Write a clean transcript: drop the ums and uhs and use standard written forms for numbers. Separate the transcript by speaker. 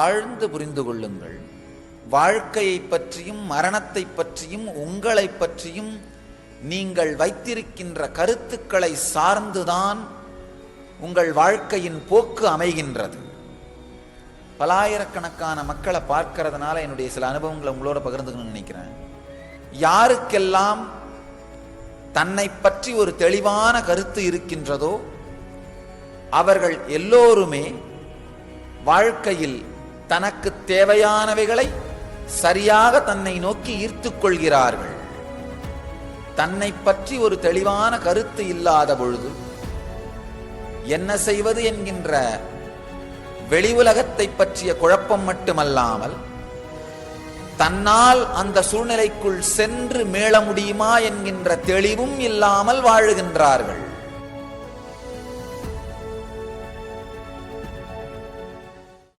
Speaker 1: ஆழ்ந்து புரிந்து கொள்ளுங்கள். வாழ்க்கையை பற்றியும் மரணத்தை பற்றியும் உங்களை பற்றியும் நீங்கள் வைத்திருக்கின்ற கருத்துக்களை சார்ந்துதான் உங்கள் வாழ்க்கையின் போக்கு அமைகின்றது. பலாயிரக்கணக்கான மக்களை பார்க்கறதுனால என்னுடைய சில அனுபவங்களை உங்களோட பகிர்ந்துக்கணும்னு நினைக்கிறேன். யாருக்கெல்லாம் தன்னை பற்றி ஒரு தெளிவான கருத்து இருக்கின்றதோ அவர்கள் எல்லோருமே வாழ்க்கையில் தனக்கு தேவையானவைகளை சரியாக தன்னை நோக்கி ஈர்த்துக் கொள்கிறார்கள். தன்னை பற்றி ஒரு தெளிவான கருத்து இல்லாத பொழுது என்ன செய்வது என்கின்ற வெளி உலகத்தை பற்றிய குழப்பம் மட்டுமல்லாமல் தன்னால் அந்த சூழ்நிலைக்குள் சென்று மீள முடியுமா என்கின்ற தெளிவும் இல்லாமல் வாழுகின்றார்கள்.